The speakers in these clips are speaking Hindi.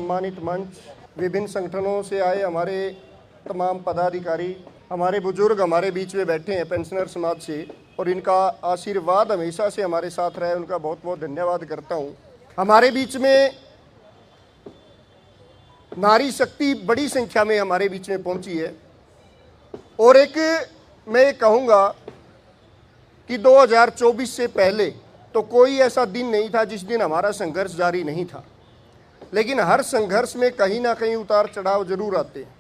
सम्मानित मंच, विभिन्न संगठनों से आए हमारे तमाम पदाधिकारी, हमारे बुजुर्ग हमारे बीच में बैठे हैं पेंशनर समाज से, और इनका आशीर्वाद हमेशा से हमारे साथ रहे, उनका बहुत बहुत धन्यवाद करता हूँ। हमारे बीच में नारी शक्ति बड़ी संख्या में हमारे बीच में पहुंची है, और एक मैं कहूँगा कि 2024 से पहले तो कोई ऐसा दिन नहीं था जिस दिन हमारा संघर्ष जारी नहीं था, लेकिन हर संघर्ष में कहीं ना कहीं उतार चढ़ाव जरूर आते हैं।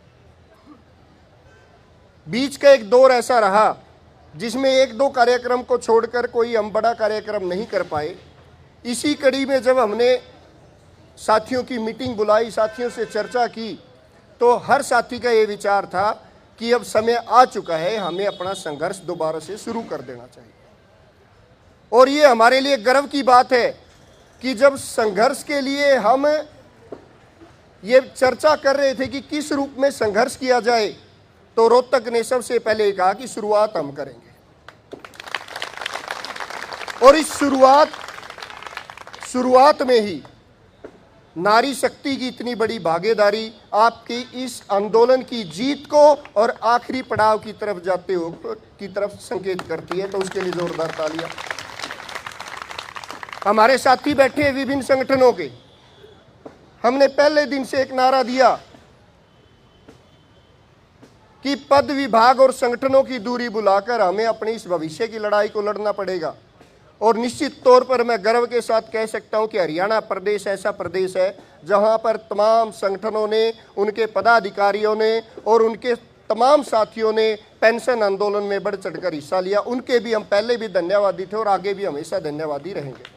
बीच का एक दौर ऐसा रहा जिसमें एक दो कार्यक्रम को छोड़कर कोई हम बड़ा कार्यक्रम नहीं कर पाए। इसी कड़ी में जब हमने साथियों की मीटिंग बुलाई, साथियों से चर्चा की, तो हर साथी का ये विचार था कि अब समय आ चुका है, हमें अपना संघर्ष दोबारा से शुरू कर देना चाहिए। और ये हमारे लिए गर्व की बात है कि जब संघर्ष के लिए हम ये चर्चा कर रहे थे कि किस रूप में संघर्ष किया जाए, तो रोहतक ने सबसे पहले कहा कि शुरुआत हम करेंगे। और इस शुरुआत में ही नारी शक्ति की इतनी बड़ी भागीदारी आपकी इस आंदोलन की जीत को और आखिरी पड़ाव की तरफ जाते हो की तरफ संकेत करती है, तो उसके लिए जोरदार तालियां। हमारे साथी बैठे हैं विभिन्न संगठनों के, हमने पहले दिन से एक नारा दिया कि पद विभाग और संगठनों की दूरी बुलाकर हमें अपनी इस भविष्य की लड़ाई को लड़ना पड़ेगा। और निश्चित तौर पर मैं गर्व के साथ कह सकता हूं कि हरियाणा प्रदेश ऐसा प्रदेश है जहां पर तमाम संगठनों ने, उनके पदाधिकारियों ने और उनके तमाम साथियों ने पेंशन आंदोलन में बढ़ चढ़कर हिस्सा लिया। उनके भी हम पहले भी धन्यवादी थे और आगे भी हमेशा धन्यवादी रहेंगे।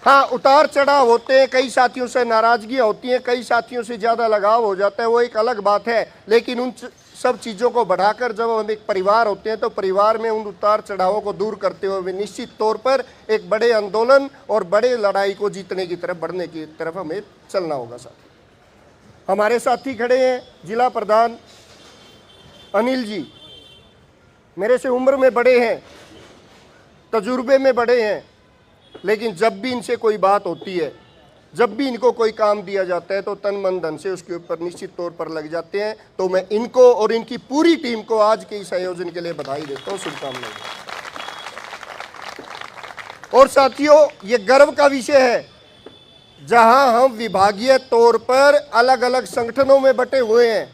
हाँ, उतार चढ़ाव होते हैं, कई साथियों से नाराजगियां होती हैं, कई साथियों से ज़्यादा लगाव हो जाता है, वो एक अलग बात है। लेकिन उन सब चीज़ों को बढ़ाकर जब हम एक परिवार होते हैं, तो परिवार में उन उतार चढ़ावों को दूर करते हुए निश्चित तौर पर एक बड़े आंदोलन और बड़े लड़ाई को जीतने की तरफ, बढ़ने की तरफ हमें चलना होगा। साथ हमारे साथी खड़े हैं जिला प्रधान अनिल जी, मेरे से उम्र में बड़े हैं, तजुर्बे में बड़े हैं, लेकिन जब भी इनसे कोई बात होती है, जब भी इनको कोई काम दिया जाता है, तो तन मन धन से उसके ऊपर निश्चित तौर पर लग जाते हैं। तो मैं इनको और इनकी पूरी टीम को आज के इस आयोजन के लिए बधाई देता हूँ, शुभकामनाएं। और साथियों, ये गर्व का विषय है जहां हम विभागीय तौर पर अलग अलग संगठनों में बटे हुए हैं,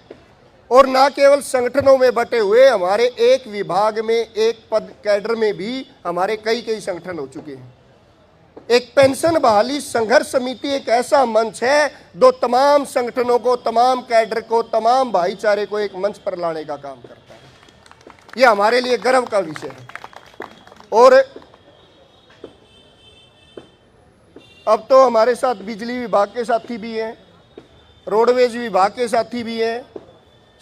और ना केवल संगठनों में बटे हुए, हमारे एक विभाग में, एक पद कैडर में भी हमारे कई संगठन हो चुके हैं। एक पेंशन बहाली संघर्ष समिति एक ऐसा मंच है जो तमाम संगठनों को, तमाम कैडर को, तमाम भाईचारे को एक मंच पर लाने का काम करता है। यह हमारे लिए गर्व का विषय है। और अब तो हमारे साथ बिजली विभाग के साथी भी हैं, रोडवेज विभाग के साथी भी हैं,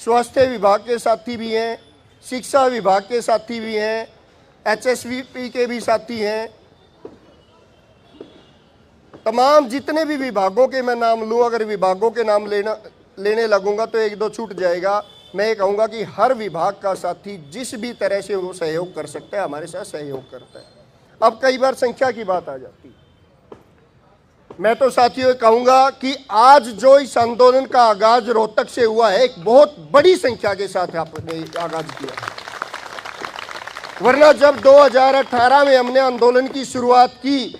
स्वास्थ्य विभाग के साथी भी हैं, शिक्षा विभाग के साथी भी हैं, HSVP के भी साथी हैं। तमाम जितने भी विभागों के मैं नाम लूँ, अगर विभागों के नाम लेने लगूंगा तो एक दो छूट जाएगा। मैं ये कहूँगा कि हर विभाग का साथी जिस भी तरह से वो सहयोग कर सकता है, हमारे साथ सहयोग करता है। अब कई बार संख्या की बात आ जाती है। मैं तो साथियों कहूँगा कि आज जो इस आंदोलन का आगाज रोहतक से हुआ है, एक बहुत बड़ी संख्या के साथ आपने आगाज किया। वरना जब 2018 में हमने आंदोलन की शुरुआत की,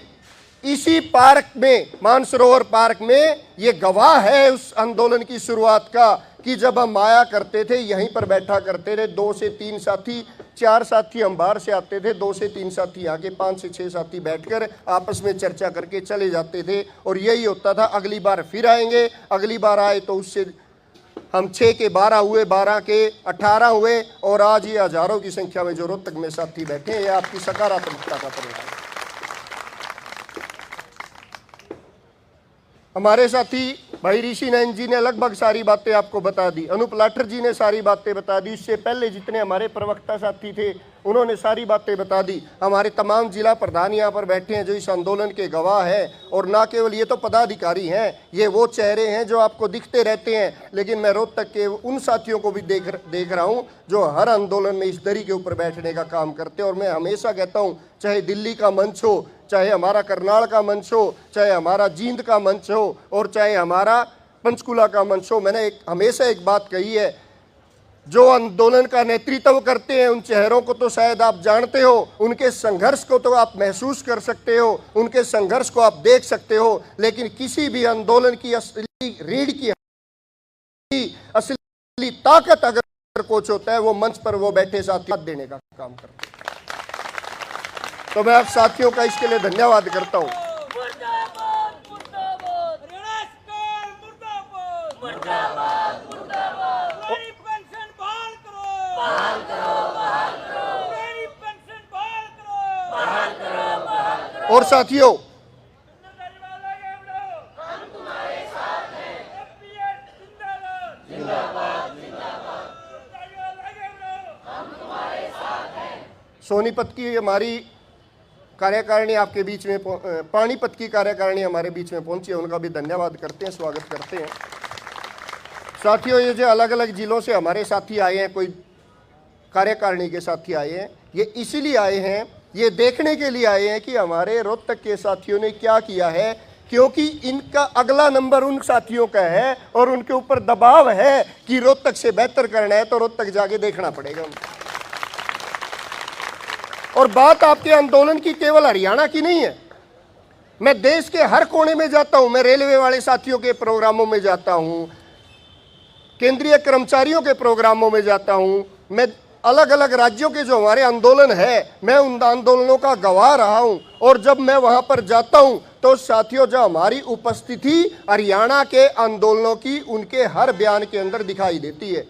इसी पार्क में, मानसरोवर पार्क में, ये गवाह है उस आंदोलन की शुरुआत का कि जब हम आया करते थे, यहीं पर बैठा करते थे, 2 से 3 साथी, 4 साथी हम बाहर से आते थे, 2 से 3 साथी यहाँ के, 5 से 6 साथी बैठकर आपस में चर्चा करके चले जाते थे। और यही होता था, अगली बार फिर आएंगे, अगली बार आए तो उससे हम 6 के 12 हुए, 12 के 18 हुए, और आज ये हजारों की संख्या में जो रोहतक में साथी बैठे हैं, ये आपकी सकारात्मकता का परिणाम है। हमारे साथी भाई ऋषि नयन जी ने लगभग सारी बातें आपको बता दी, अनूप लाठर जी ने सारी बातें बता दी, इससे पहले जितने हमारे प्रवक्ता साथी थे उन्होंने सारी बातें बता दी। हमारे तमाम जिला प्रधान यहाँ पर बैठे हैं जो इस आंदोलन के गवाह हैं, और ना केवल ये तो पदाधिकारी हैं, ये वो चेहरे हैं जो आपको दिखते रहते हैं, लेकिन मैं रोहतक के उन साथियों को भी देख रहा हूँ जो हर आंदोलन में इस दरी के ऊपर बैठने का काम करते हैं। और मैं हमेशा कहता हूँ, चाहे दिल्ली का मंच हो, चाहे हमारा करनाल का मंच हो, चाहे हमारा जींद का मंच हो और चाहे हमारा पंचकुला का मंच हो। मैंने हमेशा एक बात कही है, जो आंदोलन का नेतृत्व करते हैं उन चेहरों को तो शायद आप जानते हो, उनके संघर्ष को तो आप महसूस कर सकते हो, उनके संघर्ष को आप देख सकते हो, लेकिन किसी भी आंदोलन की असली रीढ़ की असली ताकत अगर कुछ होता है, वो मंच पर वो बैठे साथी देने का काम करते हैं। तो मैं आप साथियों का इसके लिए धन्यवाद करता हूं। और साथियों, सोनीपत की हमारी कार्यकारिणी आपके बीच में, पानीपत की कार्यकारिणी हमारे बीच में पहुंची है, उनका भी धन्यवाद करते हैं, स्वागत करते हैं। साथियों, ये जो अलग अलग जिलों से हमारे साथी आए हैं, कोई कार्यकारिणी के साथी आए हैं, ये इसीलिए आए हैं, ये देखने के लिए आए हैं कि हमारे रोहतक के साथियों ने क्या किया है, क्योंकि इनका अगला नंबर उन साथियों का है और उनके ऊपर दबाव है कि रोहतक से बेहतर करना है तो रोहतक जाके देखना पड़ेगा उनको। और बात आपके आंदोलन की केवल हरियाणा की नहीं है, मैं देश के हर कोने में जाता हूं, मैं रेलवे वाले साथियों के प्रोग्रामों में जाता हूं, केंद्रीय कर्मचारियों के प्रोग्रामों में जाता हूं, मैं अलग अलग राज्यों के जो हमारे आंदोलन है, मैं उन आंदोलनों का गवाह रहा हूं। और जब मैं वहां पर जाता हूं तो साथियों, जो हमारी उपस्थिति हरियाणा के आंदोलनों की उनके हर बयान के अंदर दिखाई देती है।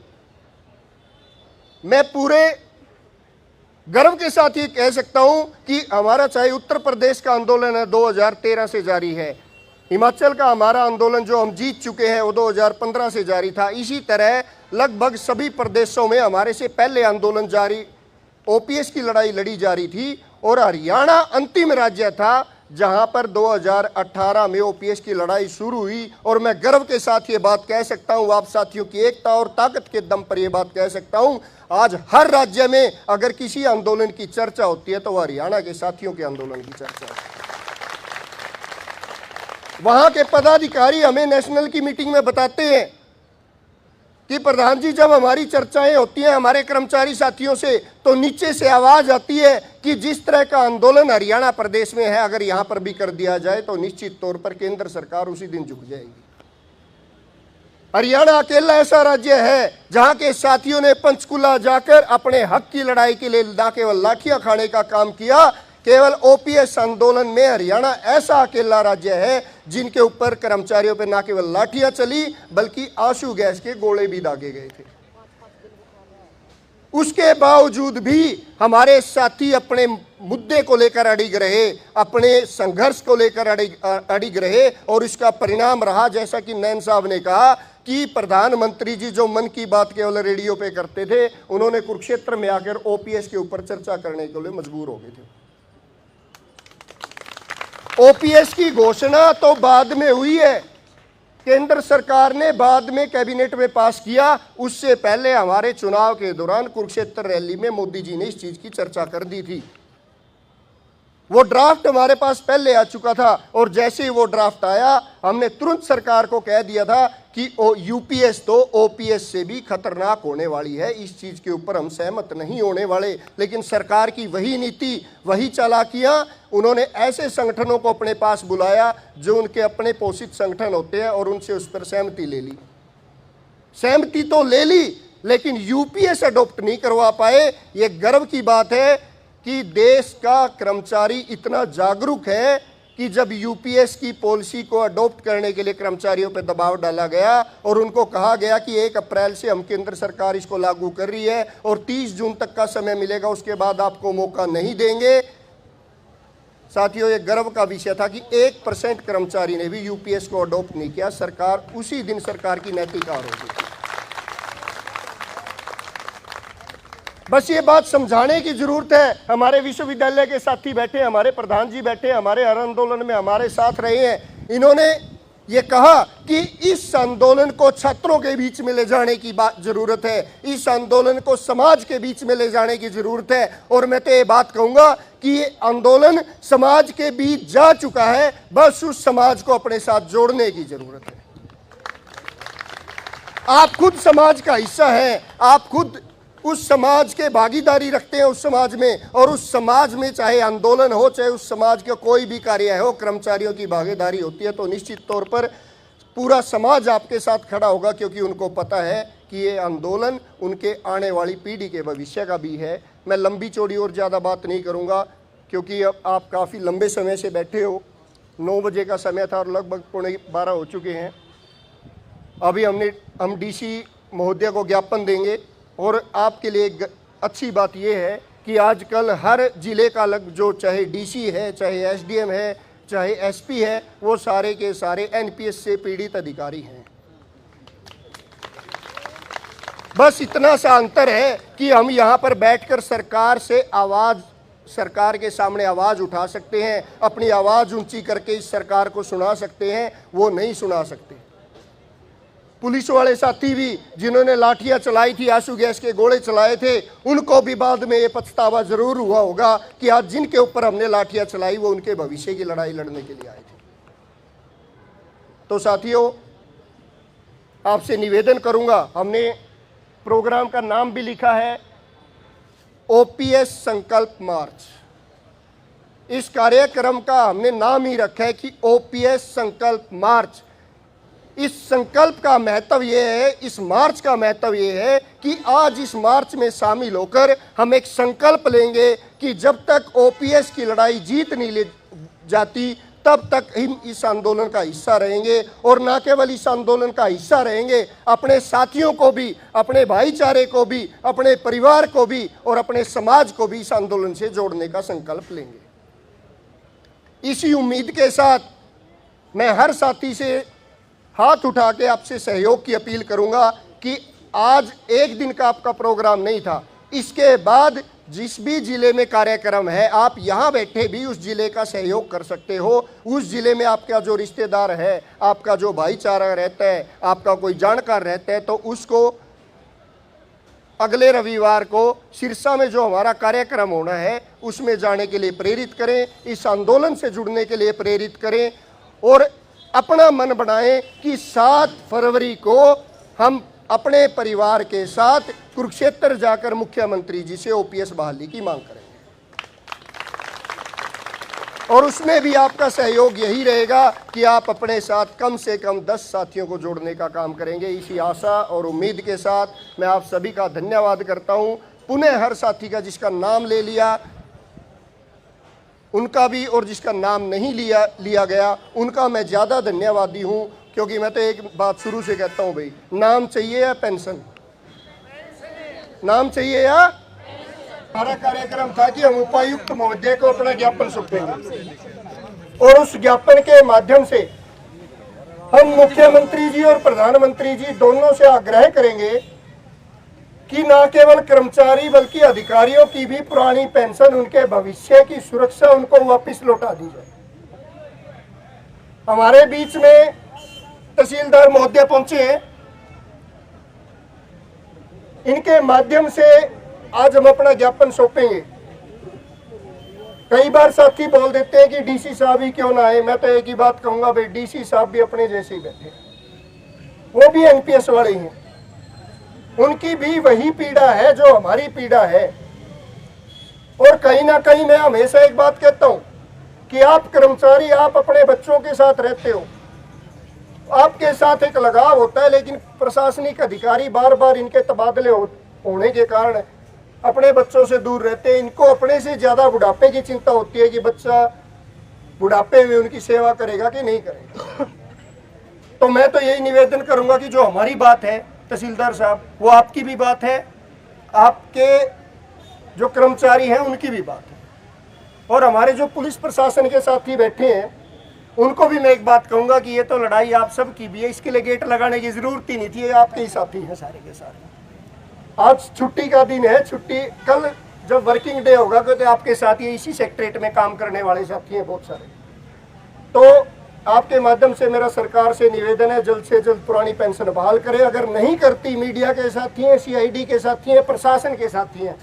मैं पूरे गर्व के साथ ये कह सकता हूं कि हमारा चाहे उत्तर प्रदेश का आंदोलन है 2013 से जारी है, हिमाचल का हमारा आंदोलन जो हम जीत चुके हैं वो 2015 से जारी था, इसी तरह लगभग सभी प्रदेशों में हमारे से पहले आंदोलन जारी, ओपीएस की लड़ाई लड़ी जा रही थी। और हरियाणा अंतिम राज्य था जहां पर 2018 में ओपीएस की लड़ाई शुरू हुई। और मैं गर्व के साथ ये बात कह सकता हूं, आप साथियों की एकता और ताकत के दम पर यह बात कह सकता हूं, आज हर राज्य में अगर किसी आंदोलन की चर्चा होती है तो वह हरियाणा के साथियों के आंदोलन की चर्चा होती है। वहां के पदाधिकारी हमें नेशनल की मीटिंग में बताते हैं कि प्रधान जी, जब हमारी चर्चाएं होती हैं हमारे कर्मचारी साथियों से, तो नीचे से आवाज आती है कि जिस तरह का आंदोलन हरियाणा प्रदेश में है, अगर यहां पर भी कर दिया जाए तो निश्चित तौर पर केंद्र सरकार उसी दिन झुक जाएगी। हरियाणा अकेला ऐसा राज्य है जहां के साथियों ने पंचकुला जाकर अपने हक की लड़ाई के लिए ना केवल लाठियां खाने का काम किया, केवल ओपीएस आंदोलन में हरियाणा ऐसा अकेला राज्य है जिनके ऊपर कर्मचारियों पर ना केवल लाठियां चली बल्कि आंसू गैस के गोले भी दागे गए थे। उसके बावजूद भी हमारे साथी अपने मुद्दे को लेकर अडिग रहे, अपने संघर्ष को लेकर अडिग रहे। और इसका परिणाम रहा, जैसा कि नैन साहब ने कहा, कि प्रधानमंत्री जी जो मन की बात केवल रेडियो पे करते थे, उन्होंने कुरुक्षेत्र में आकर ओपीएस के ऊपर चर्चा करने के लिए मजबूर हो गए थे। ओपीएस की घोषणा तो बाद में हुई है, केंद्र सरकार ने बाद में कैबिनेट में पास किया, उससे पहले हमारे चुनाव के दौरान कुरुक्षेत्र रैली में मोदी जी ने इस चीज की चर्चा कर दी थी। वो ड्राफ्ट हमारे पास पहले आ चुका था और जैसे ही वो ड्राफ्ट आया, हमने तुरंत सरकार को कह दिया था कि यूपीएस तो ओपीएस से भी खतरनाक होने वाली है, इस चीज के ऊपर हम सहमत नहीं होने वाले। लेकिन सरकार की वही नीति, वही चालाकियां, उन्होंने ऐसे संगठनों को अपने पास बुलाया जो उनके अपने पोषित संगठन होते हैं और उनसे उस पर सहमति ले ली। सहमति तो ले ली लेकिन यूपीएस अडॉप्ट नहीं करवा पाए। ये गर्व की बात है कि देश का कर्मचारी इतना जागरूक है कि जब यूपीएस की पॉलिसी को अडॉप्ट करने के लिए कर्मचारियों पर दबाव डाला गया और उनको कहा गया कि 1 अप्रैल से हम केंद्र सरकार इसको लागू कर रही है और 30 जून तक का समय मिलेगा, उसके बाद आपको मौका नहीं देंगे। साथियों, ये गर्व का विषय था कि 1% कर्मचारी ने भी यूपीएस को अडॉप्ट नहीं किया। सरकार उसी दिन सरकार की नैतिक हार हो गई। बस ये बात समझाने की जरूरत है। हमारे विश्वविद्यालय के साथी बैठे, हमारे प्रधान जी बैठे, हमारे हर आंदोलन में हमारे साथ रहे हैं। इन्होंने ये कहा कि इस आंदोलन को छात्रों के बीच में ले जाने की बात जरूरत है, इस आंदोलन को समाज के बीच में ले जाने की जरूरत है। और मैं तो ये बात कहूंगा कि ये आंदोलन समाज के बीच जा चुका है, बस उस समाज को अपने साथ जोड़ने की जरूरत है। आप खुद समाज का हिस्सा हैं, आप खुद उस समाज के भागीदारी रखते हैं उस समाज में, और उस समाज में चाहे आंदोलन हो, चाहे उस समाज का कोई भी कार्य हो, कर्मचारियों की भागीदारी होती है तो निश्चित तौर पर पूरा समाज आपके साथ खड़ा होगा, क्योंकि उनको पता है कि ये आंदोलन उनके आने वाली पीढ़ी के भविष्य का भी है। मैं लंबी चौड़ी और ज़्यादा बात नहीं करूँगा, क्योंकि अब आप काफ़ी लंबे समय से बैठे हो। 9 बजे का समय था और लगभग 11:15 हो चुके हैं। अभी हम डीसी महोदय को ज्ञापन देंगे, और आपके लिए एक अच्छी बात यह है कि आजकल हर जिले का जो चाहे डीसी है, चाहे एसडीएम है, चाहे एसपी है, वो सारे के सारे एनपीएस से पीड़ित अधिकारी हैं। बस इतना सा अंतर है कि हम यहाँ पर बैठकर सरकार के सामने आवाज़ उठा सकते हैं, अपनी आवाज़ ऊंची करके इस सरकार को सुना सकते हैं, वो नहीं सुना सकते। पुलिस वाले साथी भी जिन्होंने लाठियां चलाई थी, आंसू गैस के गोले चलाए थे, उनको भी बाद में ये पछतावा जरूर हुआ होगा कि आज जिनके ऊपर हमने लाठियां चलाई वो उनके भविष्य की लड़ाई लड़ने के लिए आए थे। तो साथियों, आपसे निवेदन करूंगा, हमने प्रोग्राम का नाम भी लिखा है ओपीएस संकल्प मार्च। इस कार्यक्रम का हमने नाम ही रखा है कि ओपीएस संकल्प मार्च। इस संकल्प का महत्व ये है, इस मार्च का महत्व ये है कि आज इस मार्च में शामिल होकर हम एक संकल्प लेंगे कि जब तक ओपीएस की लड़ाई जीत नहीं ले जाती तब तक हम इस आंदोलन का हिस्सा रहेंगे, और न केवल इस आंदोलन का हिस्सा रहेंगे, अपने साथियों को भी, अपने भाईचारे को भी, अपने परिवार को भी और अपने समाज को भी इस आंदोलन से जोड़ने का संकल्प लेंगे। इसी उम्मीद के साथ मैं हर साथी से हाथ उठा के आपसे सहयोग की अपील करूंगा कि आज एक दिन का आपका प्रोग्राम नहीं था, इसके बाद जिस भी जिले में कार्यक्रम है आप यहाँ बैठे भी उस जिले का सहयोग कर सकते हो। उस जिले में आपका जो रिश्तेदार है, आपका जो भाईचारा रहता है, आपका कोई जानकार रहता है, तो उसको अगले रविवार को सिरसा में जो हमारा कार्यक्रम होना है उसमें जाने के लिए प्रेरित करें, इस आंदोलन से जुड़ने के लिए प्रेरित करें, और अपना मन बनाएं कि 7 फरवरी को हम अपने परिवार के साथ कुरुक्षेत्र जाकर मुख्यमंत्री जी से ओपीएस बहाली की मांग करेंगे, और उसमें भी आपका सहयोग यही रहेगा कि आप अपने साथ कम से कम 10 साथियों को जोड़ने का काम करेंगे। इसी आशा और उम्मीद के साथ मैं आप सभी का धन्यवाद करता हूं। पुनः हर साथी का जिसका नाम ले लिया उनका भी, और जिसका नाम नहीं लिया गया उनका मैं ज़्यादा धन्यवादी हूं, क्योंकि मैं तो एक बात शुरू से कहता हूं भाई, नाम चाहिए या पेंशन? नाम चाहिए या? हमारा कार्यक्रम था कि हम उपायुक्त महोदय को अपना ज्ञापन सौंपेंगे, और उस ज्ञापन के माध्यम से हम मुख्यमंत्री जी और प्रधानमंत्री जी दोनों से आग्रह करेंगे कि न केवल कर्मचारी बल्कि अधिकारियों की भी पुरानी पेंशन, उनके भविष्य की सुरक्षा उनको वापस लौटा दी जाए। हमारे बीच में तहसीलदार महोदय पहुंचे हैं, इनके माध्यम से आज हम अपना ज्ञापन सौंपेंगे। कई बार साथी बोल देते हैं कि डीसी साहब ही क्यों ना आए। मैं तो एक ही बात कहूंगा भाई, डीसी साहब भी अपने जैसे ही बैठे, वो भी एनपीएस वाले ही हैं, उनकी भी वही पीड़ा है जो हमारी पीड़ा है। और कहीं ना कहीं मैं हमेशा एक बात कहता हूं कि आप कर्मचारी, आप अपने बच्चों के साथ रहते हो, आपके साथ एक लगाव होता है, लेकिन प्रशासनिक अधिकारी बार बार इनके तबादले होने के कारण अपने बच्चों से दूर रहते हैं। इनको अपने से ज्यादा बुढ़ापे की चिंता होती है कि बच्चा बुढ़ापे में उनकी सेवा करेगा कि नहीं करेगा। तो मैं तो यही निवेदन करूंगा कि जो हमारी बात है तहसीलदार साहब, वो आपकी भी बात है, आपके जो कर्मचारी हैं उनकी भी बात है, और हमारे जो पुलिस प्रशासन के साथी बैठे हैं उनको भी मैं एक बात कहूंगा कि ये तो लड़ाई आप सब की भी है, इसके लिए गेट लगाने की जरूरत ही नहीं थी, आपके ही साथी हैं सारे के सारे। आज छुट्टी का दिन है, छुट्टी, कल जब वर्किंग डे होगा तो आपके साथी इसी सेक्रेटरीट में काम करने वाले साथी हैं बहुत सारे। तो आपके माध्यम से मेरा सरकार से निवेदन है, जल्द से जल्द पुरानी पेंशन बहाल करें। अगर नहीं करती, मीडिया के साथी हैं, सीआईडी के साथी हैं, प्रशासन के साथी हैं,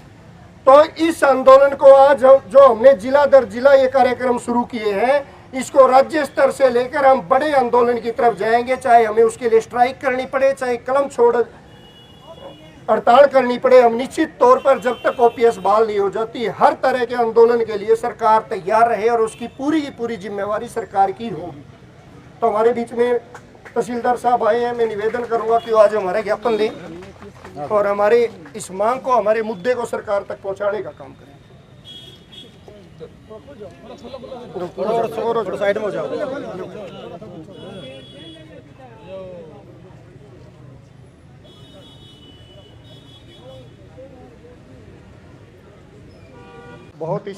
तो इस आंदोलन को आज जो हमने जिला दर जिला ये कार्यक्रम शुरू किए हैं, इसको राज्य स्तर से लेकर हम बड़े आंदोलन की तरफ जाएंगे, चाहे हमें उसके लिए स्ट्राइक करनी पड़े, चाहे कलम छोड़ हड़ताल करनी पड़े। हम निश्चित तौर पर जब तक ओपीएस बहाल नहीं हो जाती, हर तरह के आंदोलन के लिए सरकार तैयार रहे और उसकी पूरी की पूरी जिम्मेवारी सरकार की होगी। तो हमारे बीच में तहसीलदार साहब आए हैं, मैं निवेदन करूंगा कि वो आज हमारे ज्ञापन दें और हमारे इस मांग को, हमारे मुद्दे को सरकार तक पहुंचाने का काम करें। थोड़ा साइड में हो जाओ। बहुत ही